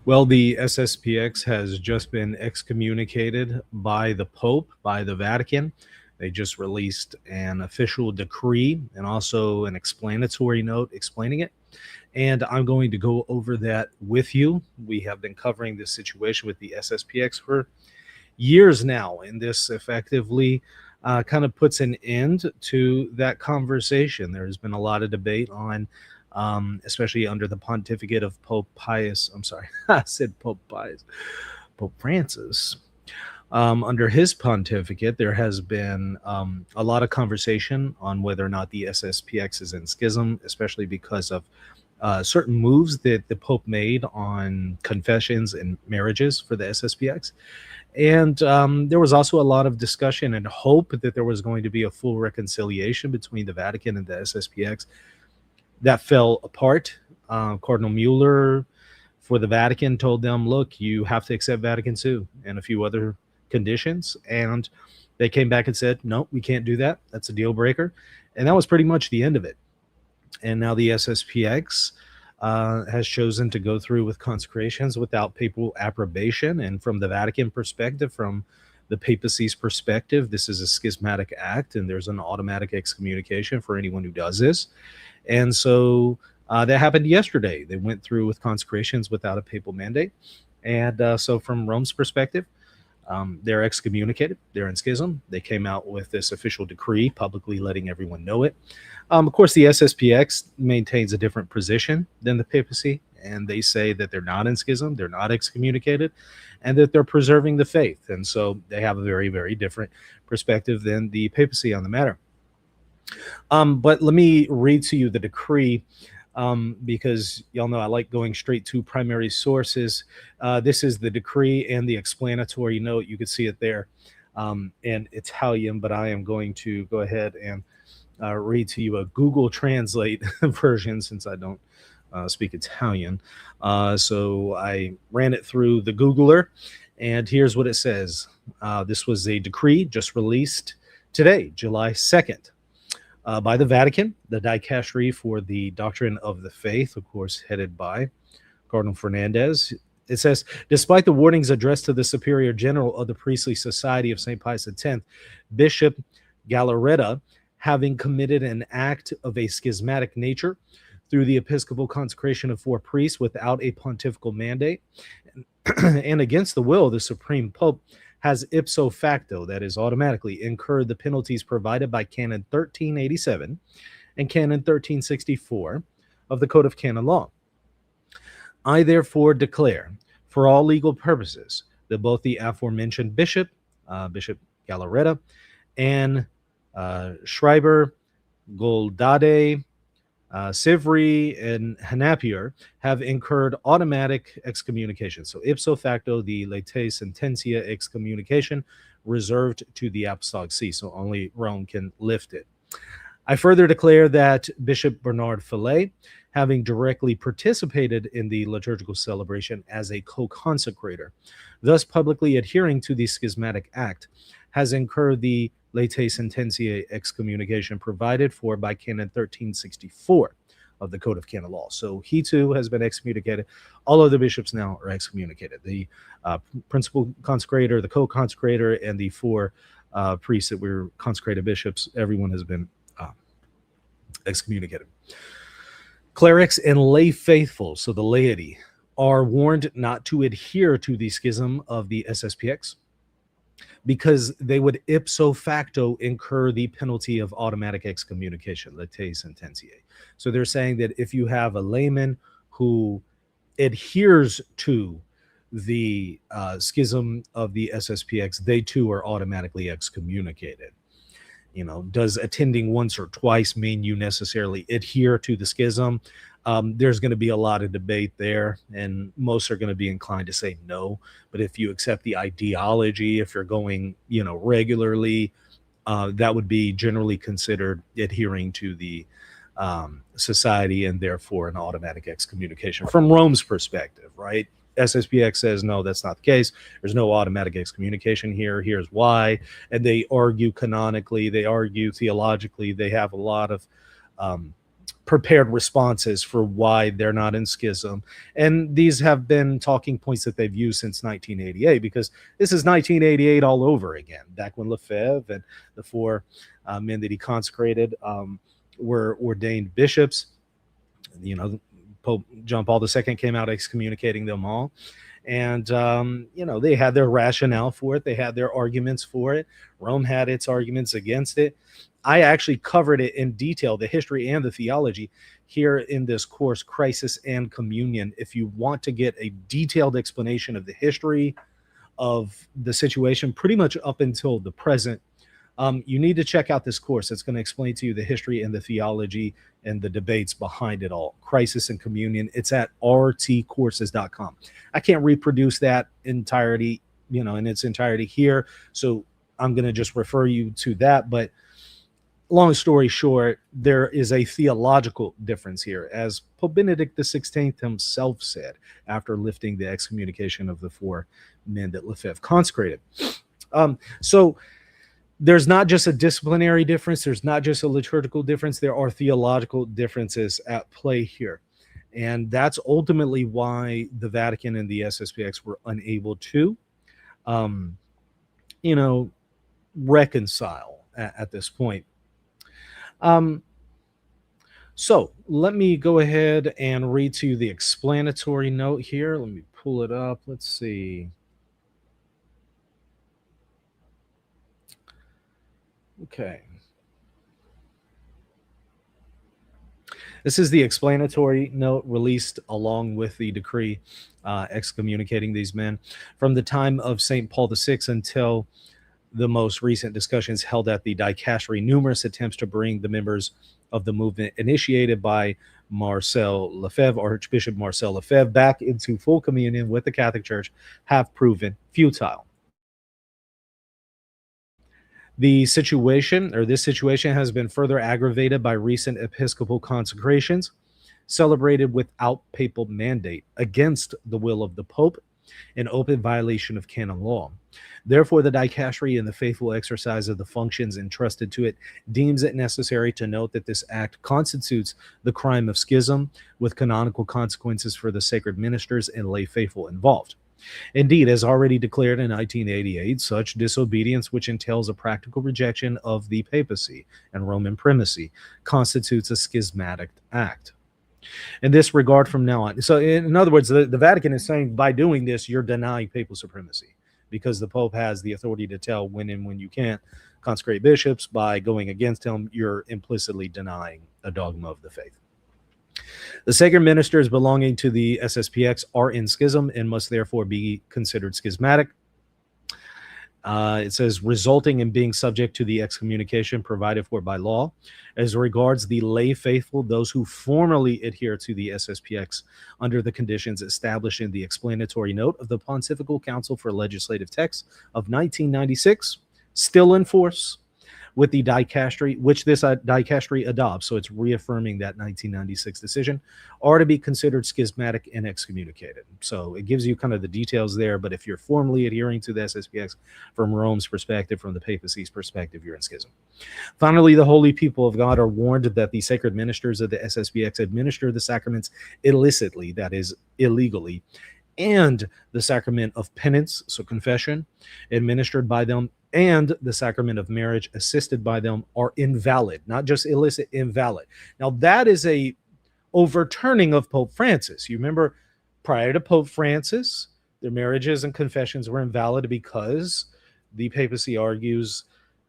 Well, the SSPX has just been excommunicated by the Pope, by the Vatican. They just released an official decree and also an explanatory note explaining it. And I'm going to go over that with you. We have been covering this situation with the SSPX for years now, and this effectively kind of puts an end to that conversation. There's been a lot of debate on, especially under the pontificate of Pope Pius. I'm sorry, I said Pope Pius, Pope Francis. Under his pontificate, there has been a lot of conversation on whether or not the SSPX is in schism, especially because of certain moves that the Pope made on confessions and marriages for the SSPX. And there was also a lot of discussion and hope that there was going to be a full reconciliation between the Vatican and the SSPX. That fell apart. Cardinal Mueller for the Vatican told them, look, you have to accept Vatican II and a few other conditions. And they came back and said, no, we can't do that. That's a deal breaker. And that was pretty much the end of it. And now the SSPX has chosen to go through with consecrations without papal approbation. And from the Vatican perspective, from the papacy's perspective, this is a schismatic act, and there's an automatic excommunication for anyone who does this. And so that happened yesterday. They went through with consecrations without a papal mandate. And so from Rome's perspective, they're excommunicated. They're in schism. They came out with this official decree, publicly letting everyone know it. Of course, the SSPX maintains a different position than the papacy, and they say that they're not in schism, they're not excommunicated, and that they're preserving the faith. And so they have a very, very different perspective than the papacy on the matter. But let me read to you the decree, because y'all know I like going straight to primary sources. This is the decree and the explanatory note. You can see it there in Italian, but I am going to go ahead and read to you a Google Translate version since I don't speak Italian. So I ran it through the Googler, and here's what it says. This was a decree just released today, July 2nd. By the Vatican, the Dicastery for the Doctrine of the Faith, of course, headed by Cardinal Fernandez. It says, despite the warnings addressed to the Superior General of the Priestly Society of St. Pius X, Bishop Galarreta, having committed an act of a schismatic nature through the episcopal consecration of 4 priests without a pontifical mandate, and against the will of the Supreme Pope, has ipso facto, that is automatically, incurred the penalties provided by Canon 1387 and Canon 1364 of the Code of Canon Law. I therefore declare, for all legal purposes, that both the aforementioned bishop, Bishop Galarreta, and Schreiber, Goldade, Sivri, and Hanapier have incurred automatic excommunication. So ipso facto, the latae sententia excommunication reserved to the Apostolic See. So only Rome can lift it. I further declare that Bishop Bernard Fillet, having directly participated in the liturgical celebration as a co-consecrator, thus publicly adhering to the schismatic act, has incurred the latae sententia excommunication provided for by Canon 1364 of the Code of Canon Law. So he too has been excommunicated. All of the bishops now are excommunicated. The principal consecrator, the co-consecrator, and the 4 priests that were consecrated bishops, everyone has been excommunicated. Clerics and lay faithful, so the laity, are warned not to adhere to the schism of the SSPX, because they would ipso facto incur the penalty of automatic excommunication, latae sententiae. So they're saying that if you have a layman who adheres to the schism of the SSPX, they too are automatically excommunicated. You know, does attending once or twice mean you necessarily adhere to the schism? There's going to be a lot of debate there, and most are going to be inclined to say no. But if you accept the ideology, if you're going, regularly, that would be generally considered adhering to the society, and therefore an automatic excommunication from Rome's perspective, right? SSPX says, no, that's not the case. There's no automatic excommunication here. Here's why. And they argue canonically, they argue theologically. They have a lot of prepared responses for why they're not in schism. And these have been talking points that they've used since 1988, because this is 1988 all over again, back when Lefebvre and the four men that he consecrated were ordained bishops. You know, Pope John Paul II came out excommunicating them all. And, you know, they had their rationale for it. They had their arguments for it. Rome had its arguments against it. I actually covered it in detail, the history and the theology, here in this course, Crisis and Communion. If you want to get a detailed explanation of the history of the situation, pretty much up until the present, you need to check out this course. It's going to explain to you the history and the theology and the debates behind it all. Crisis and Communion. It's at rtcourses.com. I can't reproduce that entirety, you know, in its entirety here. So I'm going to just refer you to that. But long story short, there is a theological difference here, as Pope Benedict XVI himself said after lifting the excommunication of the four men that Lefebvre consecrated. So there's not just a disciplinary difference. There's not just a liturgical difference. There are theological differences at play here. And that's ultimately why the Vatican and the SSPX were unable to, you know, reconcile at this point. So let me go ahead and read to you the explanatory note here. Let me pull it up. Let's see. Okay. This is the explanatory note released along with the decree excommunicating these men. From the time of St. Paul VI until the most recent discussions held at the dicastery, numerous attempts to bring the members of the movement initiated by Marcel Lefebvre, Archbishop Marcel Lefebvre, back into full communion with the Catholic Church have proven futile. This situation has been further aggravated by recent episcopal consecrations celebrated without papal mandate, against the will of the Pope, in open violation of canon law. Therefore, the dicastery, in the faithful exercise of the functions entrusted to it, deems it necessary to note that this act constitutes the crime of schism, with canonical consequences for the sacred ministers and lay faithful involved. Indeed, as already declared in 1988, such disobedience, which entails a practical rejection of the papacy and Roman primacy, constitutes a schismatic act. In this regard, from now on, so in other words, the Vatican is saying by doing this, you're denying papal supremacy, because the Pope has the authority to tell when and when you can't consecrate bishops. By going against him, you're implicitly denying a dogma of the faith. The sacred ministers belonging to the SSPX are in schism and must therefore be considered schismatic. It says, resulting in being subject to the excommunication provided for by law. As regards the lay faithful, those who formally adhere to the SSPX under the conditions established in the explanatory note of the Pontifical Council for Legislative Texts of 1996, still in force, with the dicastery, which this dicastery adopts, so it's reaffirming that 1996 decision, are to be considered schismatic and excommunicated. So it gives you kind of the details there, but if you're formally adhering to the SSPX from Rome's perspective, from the papacy's perspective, you're in schism. Finally, the holy people of God are warned that the sacred ministers of the SSPX administer the sacraments illicitly, that is, illegally, and the sacrament of penance, so confession, administered by them, and the sacrament of marriage assisted by them are invalid, not just illicit, invalid. Now, that is a overturning of Pope Francis. You remember, prior to Pope Francis, their marriages and confessions were invalid because the papacy argues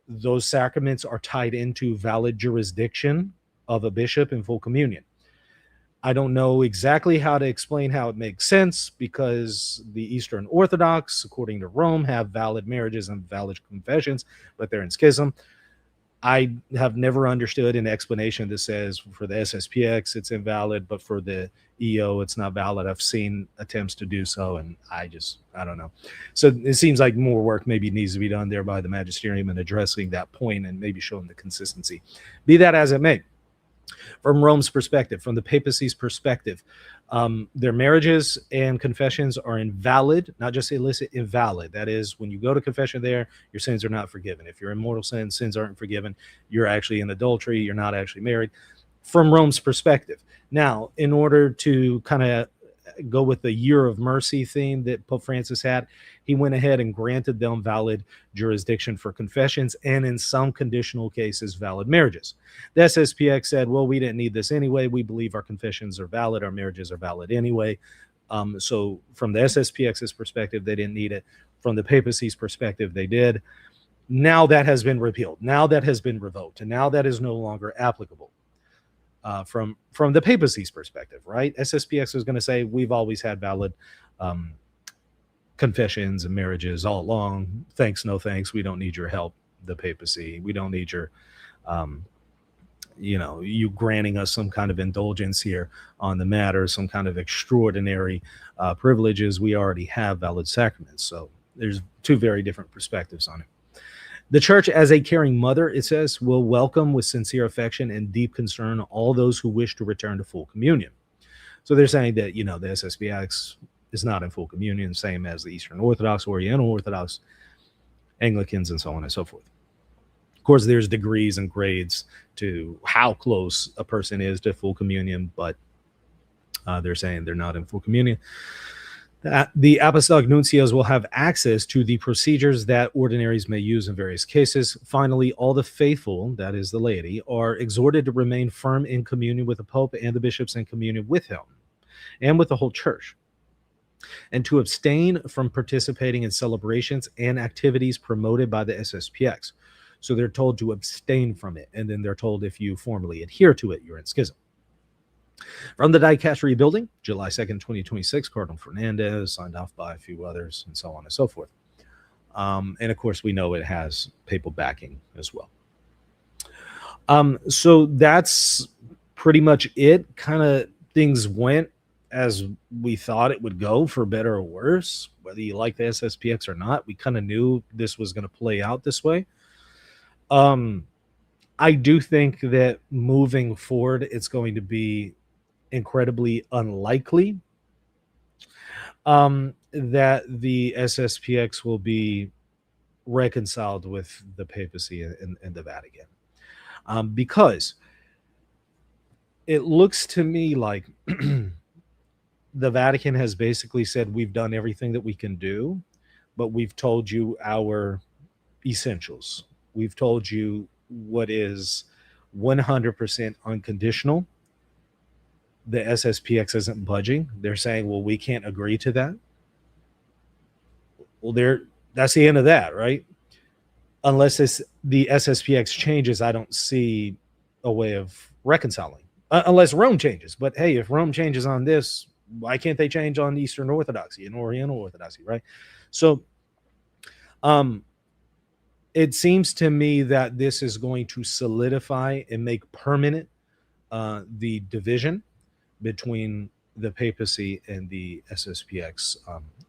those sacraments are tied into valid jurisdiction of a bishop in full communion. I don't know exactly how to explain how it makes sense, because the Eastern Orthodox, according to Rome, have valid marriages and valid confessions, but they're in schism. I have never understood an explanation that says for the SSPX it's invalid, but for the EO it's not valid. I've seen attempts to do so, and I don't know. So it seems like more work maybe needs to be done there by the magisterium in addressing that point and maybe showing the consistency. Be that as it may. From Rome's perspective, from the papacy's perspective, their marriages and confessions are invalid, not just illicit, invalid. That is, when you go to confession there, your sins are not forgiven. If you're in mortal sin, sins aren't forgiven. You're actually in adultery. You're not actually married. from Rome's perspective. Now, in order to kind of go with the year of mercy theme that Pope Francis had, he went ahead and granted them valid jurisdiction for confessions and, in some conditional cases, valid marriages. The SSPX said, well, we didn't need this anyway. We believe our confessions are valid. Our marriages are valid anyway. So from the SSPX's perspective, they didn't need it. From the papacy's perspective, they did. Now that has been repealed. Now that has been revoked. And now that is no longer applicable. From the papacy's perspective, right? SSPX is going to say we've always had valid confessions and marriages all along. Thanks, no thanks. We don't need your help, the papacy. We don't need your, you granting us some kind of indulgence here on the matter, some kind of extraordinary privileges. We already have valid sacraments. So there's two very different perspectives on it. The church, as a caring mother, it says, will welcome with sincere affection and deep concern all those who wish to return to full communion. So they're saying that, the SSPX is not in full communion, same as the Eastern Orthodox, Oriental Orthodox, Anglicans, and so on and so forth. Of course, there's degrees and grades to how close a person is to full communion, but they're saying they're not in full communion. The apostolic nuncios will have access to the procedures that ordinaries may use in various cases. Finally, all the faithful, that is the laity, are exhorted to remain firm in communion with the Pope and the bishops in communion with him and with the whole church, and to abstain from participating in celebrations and activities promoted by the SSPX. So they're told to abstain from it, and then they're told if you formally adhere to it, you're in schism. From the Dicastery building, July 2nd, 2026, Cardinal Fernandez, signed off by a few others, and so on and so forth. And of course, we know it has papal backing as well. So that's pretty much it. Kind of things went as we thought it would go, for better or worse, whether you like the SSPX or not. We kind of knew this was going to play out this way. I do think that moving forward, it's going to be incredibly unlikely that the SSPX will be reconciled with the papacy and the Vatican, because it looks to me like the Vatican has basically said we've done everything that we can do, but we've told you our essentials. We've told you what is 100% unconditional. The SSPX isn't budging. They're saying, well, we can't agree to that. Well, that's the end of that, right? Unless the SSPX changes, I don't see a way of reconciling. Unless Rome changes. But hey, if Rome changes on this, why can't they change on Eastern Orthodoxy and Oriental Orthodoxy, right? So it seems to me that this is going to solidify and make permanent the division between the papacy and the SSPX,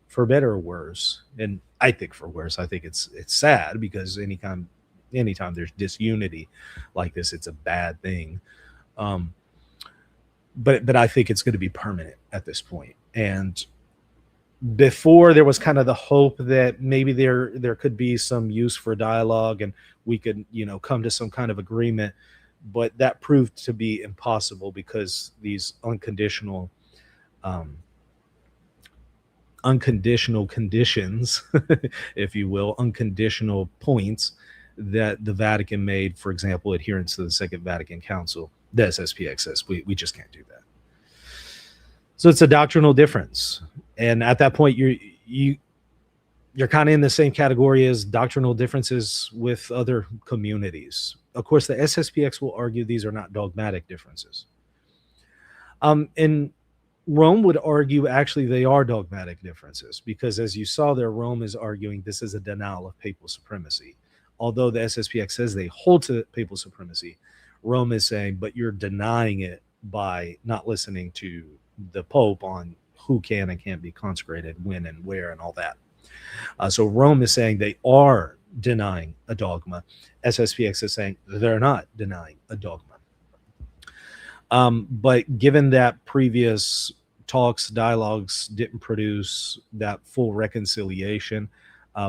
for better or worse. And I think for worse. I think it's sad, because anytime there's disunity like this, it's a bad thing. But I think it's going to be permanent at this point. And before, there was kind of the hope that maybe there could be some use for dialogue and we could, come to some kind of agreement. But that proved to be impossible, because these unconditional conditions, if you will, unconditional points that the Vatican made, for example, adherence to the Second Vatican Council, the SSPX says we just can't do that. So it's a doctrinal difference. And at that point, you're kind of in the same category as doctrinal differences with other communities. Of course, the SSPX will argue these are not dogmatic differences. And Rome would argue actually they are dogmatic differences, because as you saw there, Rome is arguing this is a denial of papal supremacy. Although the SSPX says they hold to papal supremacy, Rome is saying, but you're denying it by not listening to the Pope on who can and can't be consecrated, when and where, and all that. So Rome is saying they are denying a dogma. SSPX is saying they're not denying a dogma. But given that previous dialogues didn't produce that full reconciliation,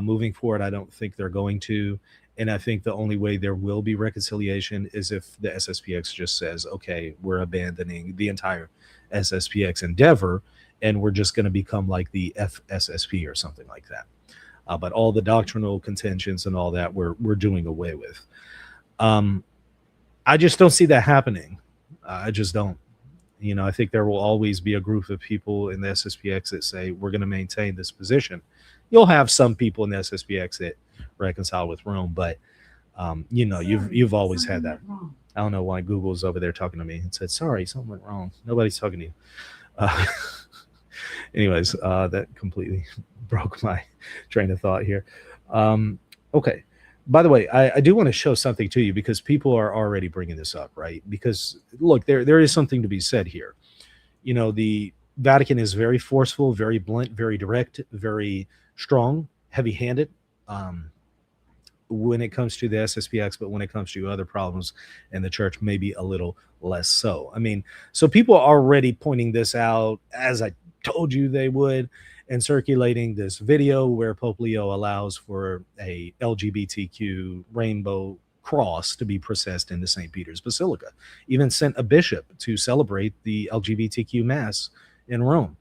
moving forward, I don't think they're going to. And I think the only way there will be reconciliation is if the SSPX just says, okay, we're abandoning the entire SSPX endeavor, and we're just going to become like the FSSP or something like that. But all the doctrinal contentions and all that we're doing away with. I just don't see that happening. I just don't. You know, I think there will always be a group of people in the SSPX that say we're going to maintain this position. You'll have some people in the SSPX that reconcile with Rome, but you know, you've always had that. I don't know why Google's over there talking to me and said, sorry, something went wrong. Nobody's talking to you. Anyways, that completely broke my train of thought here. Okay. By the way, I do want to show something to you because people are already bringing this up, right? Because look, there is something to be said here. You know, the Vatican is very forceful, very blunt, very direct, very strong, heavy-handed when it comes to the SSPX, but when it comes to other problems in the church, maybe a little less so. I mean, so people are already pointing this out, as I told you they would, and circulating this video where Pope Leo allows for a LGBTQ rainbow cross to be processed into St. Peter's Basilica. Even sent a bishop to celebrate the LGBTQ mass in Rome.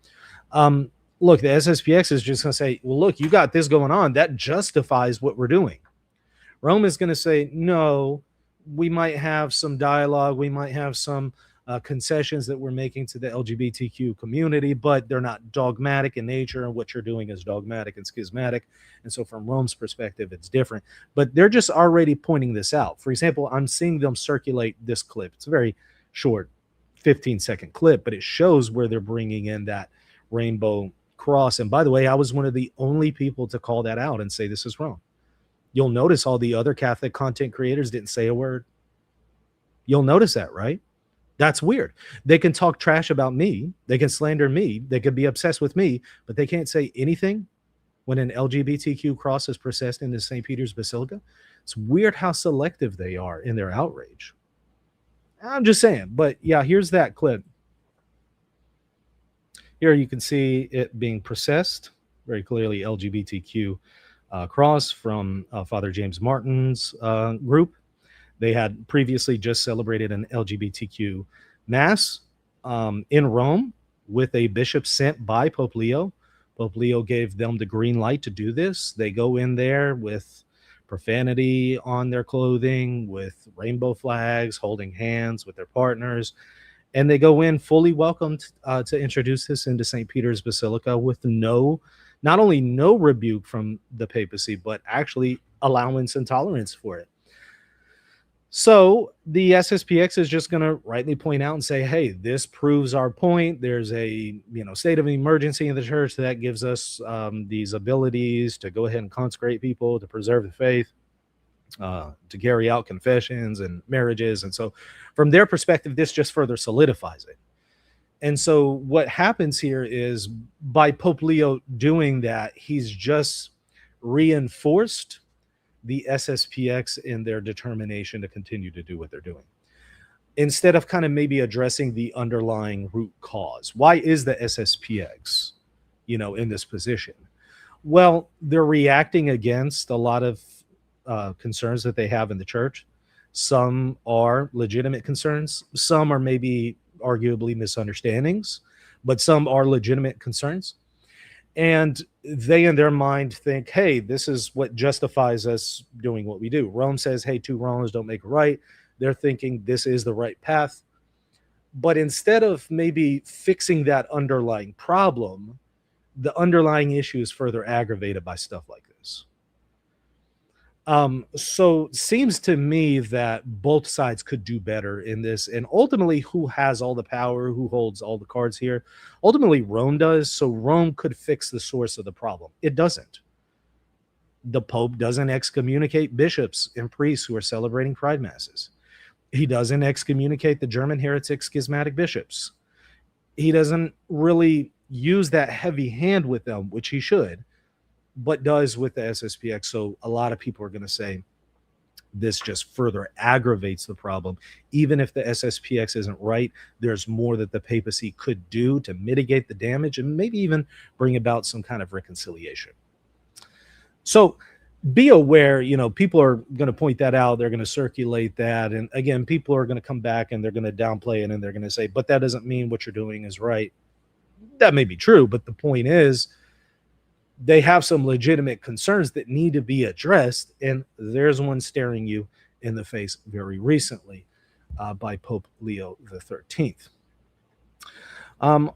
Look, the SSPX is just going to say, well, look, you got this going on. That justifies what we're doing. Rome is going to say, no, we might have some dialogue. We might have some concessions that we're making to the LGBTQ community, but they're not dogmatic in nature, and what you're doing is dogmatic and schismatic. And so from Rome's perspective, it's different. But they're just already pointing this out. For example, I'm seeing them circulate this clip. It's a very short 15-second clip, but it shows where they're bringing in that rainbow cross. And by the way, I was one of the only people to call that out and say this is wrong. You'll notice all the other Catholic content creators didn't say a word. You'll notice that, right? That's weird. They can talk trash about me. They can slander me. They can be obsessed with me, but they can't say anything when an LGBTQ cross is processed into St. Peter's Basilica. It's weird how selective they are in their outrage. I'm just saying, but yeah, here's that clip. Here you can see it being processed, very clearly LGBTQ cross from Father James Martin's group. They had previously just celebrated an LGBTQ mass in Rome with a bishop sent by Pope Leo. Pope Leo gave them the green light to do this. They go in there with profanity on their clothing, with rainbow flags, holding hands with their partners. And they go in fully welcomed to introduce this into St. Peter's Basilica with not only no rebuke from the papacy, but actually allowance and tolerance for it. So the SSPX is just going to rightly point out and say, hey, this proves our point. There's a state of emergency in the church that gives us these abilities to go ahead and consecrate people, to preserve the faith, to carry out confessions and marriages. And so from their perspective, this just further solidifies it. And so what happens here is by Pope Leo doing that, he's just reinforced the SSPX in their determination to continue to do what they're doing, instead of kind of maybe addressing the underlying root cause. Why is the SSPX, in this position? Well, they're reacting against a lot of concerns that they have in the church. Some are legitimate concerns. Some are maybe arguably misunderstandings, but some are legitimate concerns. And they, in their mind, think, hey, this is what justifies us doing what we do. Rome says, hey, two wrongs don't make a right. They're thinking this is the right path. But instead of maybe fixing that underlying problem, the underlying issue is further aggravated by stuff like this. So seems to me that both sides could do better in this. And ultimately, who has all the power, who holds all the cards here? Ultimately, Rome does. So Rome could fix the source of the problem. It doesn't. The Pope doesn't excommunicate bishops and priests who are celebrating pride masses. He doesn't excommunicate the German heretic schismatic bishops. He doesn't really use that heavy hand with them, which he should, but does with the SSPX. So a lot of people are going to say this just further aggravates the problem. Even if the SSPX isn't right, there's more that the papacy could do to mitigate the damage and maybe even bring about some kind of reconciliation. So be aware, people are going to point that out. They're going to circulate that. And again, people are going to come back and they're going to downplay it and they're going to say, but that doesn't mean what you're doing is right. That may be true, but the point is they have some legitimate concerns that need to be addressed. And there's one staring you in the face very recently by Pope Leo the 13th.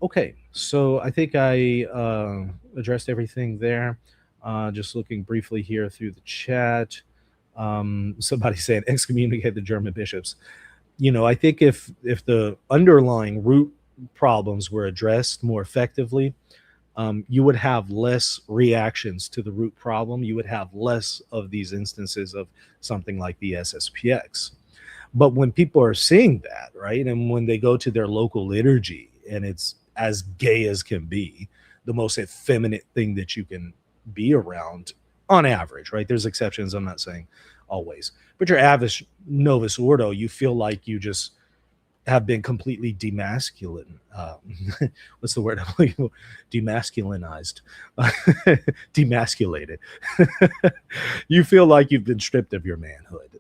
Okay, so I think I addressed everything there. Just looking briefly here through the chat. Somebody saying excommunicate the German bishops. I think if the underlying root problems were addressed more effectively, you would have less reactions to the root problem. You would have less of these instances of something like the SSPX. But when people are seeing that, right, and when they go to their local liturgy and it's as gay as can be, the most effeminate thing that you can be around on average, right? There's exceptions. I'm not saying always, but your average Novus Ordo, you feel like you just have been completely demasculine. What's the word? Demasculinized, demasculated. You feel like you've been stripped of your manhood.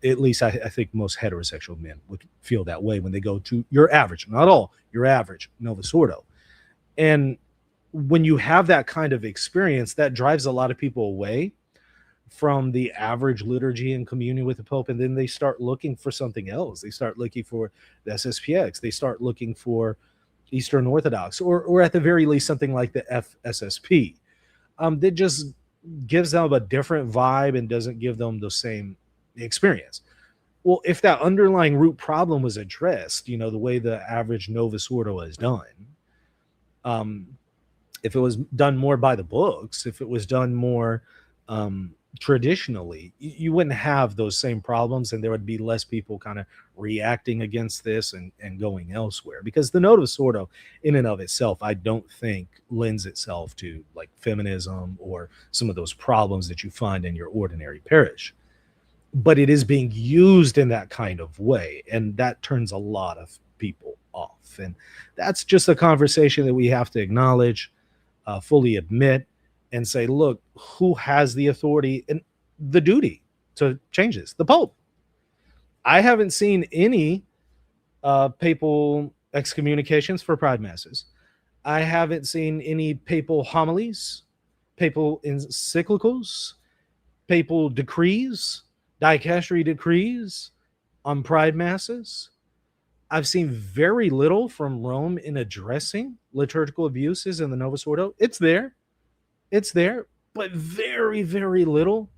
At least I think most heterosexual men would feel that way when they go to your average, not all, your average Novus Ordo. And when you have that kind of experience, that drives a lot of people away from the average liturgy and communion with the Pope, and then they start looking for something else. They start looking for the SSPX. They start looking for Eastern Orthodox, or at the very least something like the FSSP. That just gives them a different vibe and doesn't give them the same experience. Well, if that underlying root problem was addressed, the way the average Novus Ordo is done, if it was done more by the books, if it was done more traditionally, you wouldn't have those same problems, and there would be less people kind of reacting against this and going elsewhere, because the Novus Ordo in and of itself, I don't think lends itself to like feminism or some of those problems that you find in your ordinary parish, but it is being used in that kind of way, and that turns a lot of people off. And that's just a conversation that we have to acknowledge, fully admit, and say, look, who has the authority and the duty to change this? The Pope. I haven't seen any papal excommunications for pride masses. I haven't seen any papal homilies, papal encyclicals, papal decrees, dicastery decrees on pride masses. I've seen very little from Rome in addressing liturgical abuses in the Novus Ordo. It's there, but very, very little.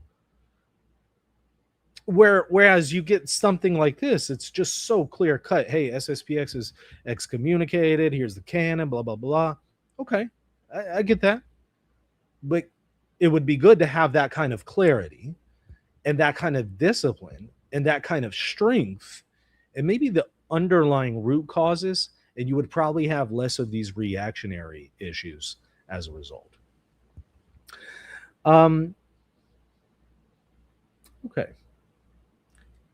Whereas you get something like this, it's just so clear cut. Hey, SSPX is excommunicated. Here's the canon, blah, blah, blah. Okay, I get that. But it would be good to have that kind of clarity and that kind of discipline and that kind of strength, and maybe the underlying root causes, and you would probably have less of these reactionary issues as a result. Okay.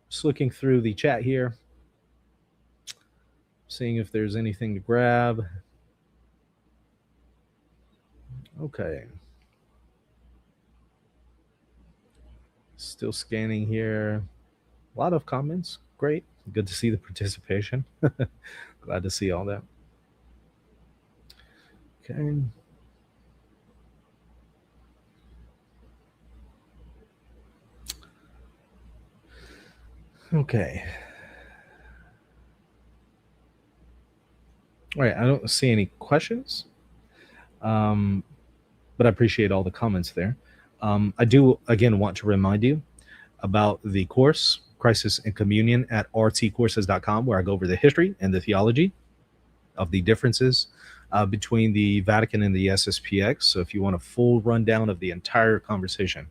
Just looking through the chat here, seeing if there's anything to grab. Okay. Still scanning here. A lot of comments. Great. Good to see the participation. Glad to see all that. Okay. Okay. All right. I don't see any questions, but I appreciate all the comments there. I do, again, want to remind you about the course, Crisis in Communion, at rtcourses.com, where I go over the history and the theology of the differences between the Vatican and the SSPX. So if you want a full rundown of the entire conversation,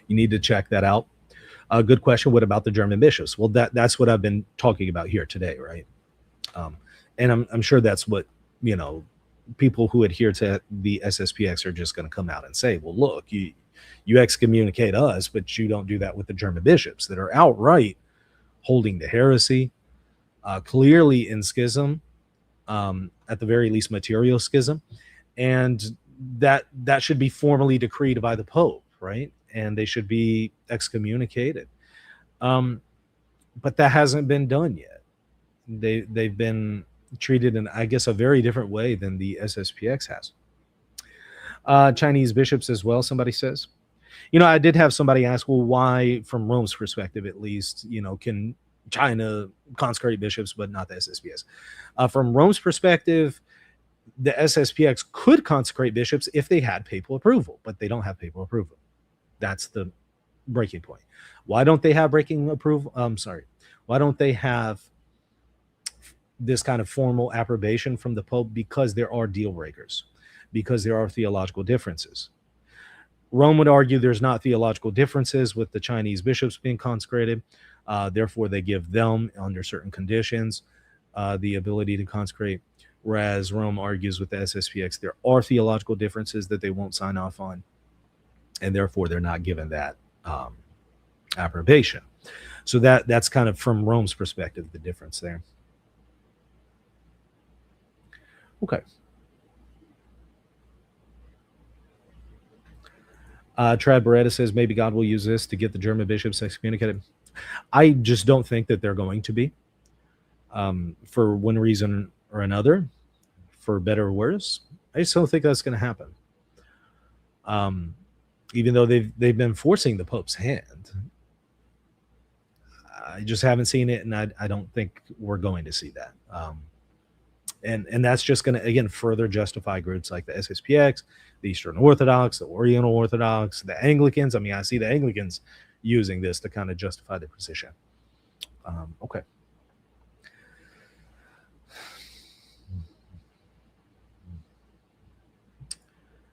you need to check that out. Good question. What about the German bishops? Well, that's what I've been talking about here today, right? And I'm sure that's what, people who adhere to the SSPX are just going to come out and say, well, look, you excommunicate us, but you don't do that with the German bishops that are outright holding to heresy, clearly in schism, at the very least material schism, and that should be formally decreed by the Pope, right? and they should be excommunicated. But that hasn't been done yet. They've been treated in, I guess, a very different way than the SSPX has. Chinese bishops as well, somebody says. I did have somebody ask, well, why, from Rome's perspective at least, can China consecrate bishops but not the SSPX? From Rome's perspective, the SSPX could consecrate bishops if they had papal approval, but they don't have papal approval. That's the breaking point. Why don't they have breaking approval? Why don't they have this kind of formal approbation from the Pope? Because there are deal breakers, because there are theological differences. Rome would argue there's not theological differences with the Chinese bishops being consecrated. Therefore, they give them, under certain conditions, the ability to consecrate. Whereas Rome argues with the SSPX, there are theological differences that they won't sign off on, and therefore they're not given that approbation. So that's kind of from Rome's perspective, the difference there. Okay. Trad Beretta says maybe God will use this to get the German bishops excommunicated. I just don't think that they're going to be, for one reason or another, for better or worse. I just don't think that's going to happen. Even though they've been forcing the Pope's hand, I just haven't seen it, and I don't think we're going to see that. And that's just going to, again, further justify groups like the SSPX, the Eastern Orthodox, the Oriental Orthodox, the Anglicans. I mean, I see the Anglicans using this to kind of justify their position. Okay.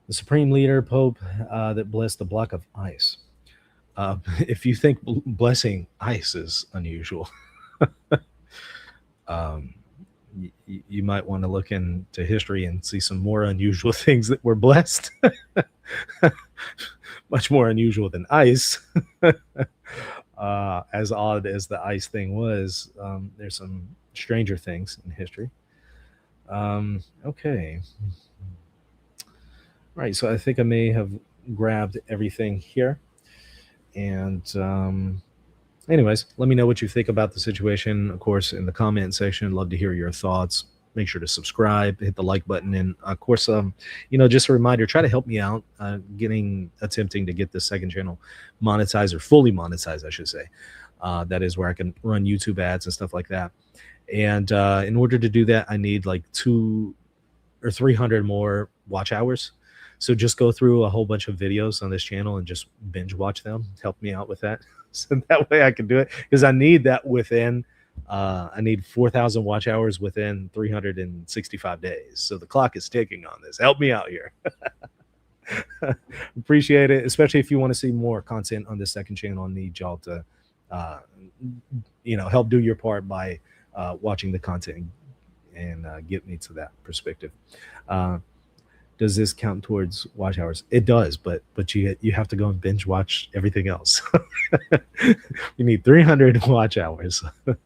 The Supreme Leader, Pope, that blessed the block of ice. If you think blessing ice is unusual, you might want to look into history and see some more unusual things that were blessed. Much more unusual than ice. As odd as the ice thing was, there's some stranger things in history. Okay. All right, so I think I may have grabbed everything here. And anyways, let me know what you think about the situation, of course, in the comment section. Love to hear your thoughts. Make sure to subscribe, hit the like button, and of course, just a reminder, try to help me out attempting to get the second channel monetized, or fully monetized, I should say. That is where I can run YouTube ads and stuff like that. And in order to do that, I need like 200 or 300 more watch hours. So just go through a whole bunch of videos on this channel and just binge watch them. Help me out with that. So that way I can do it, because I need that within, I need 4,000 watch hours within 365 days. So the clock is ticking on this. Help me out here. Appreciate it, especially if you want to see more content on the second channel. I need y'all to, help do your part by watching the content and get me to that perspective. Does this count towards watch hours? It does, but you have to go and binge watch everything else. You need 300 watch hours. All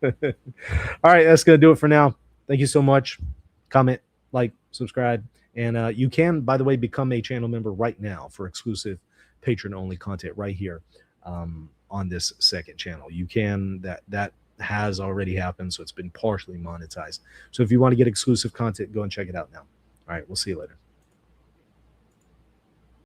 right, that's gonna do it for now. Thank you so much. Comment, like, subscribe, and you can, by the way, become a channel member right now for exclusive patron-only content right here on this second channel. You can. That has already happened, so it's been partially monetized. So if you want to get exclusive content, go and check it out now. All right, we'll see you later.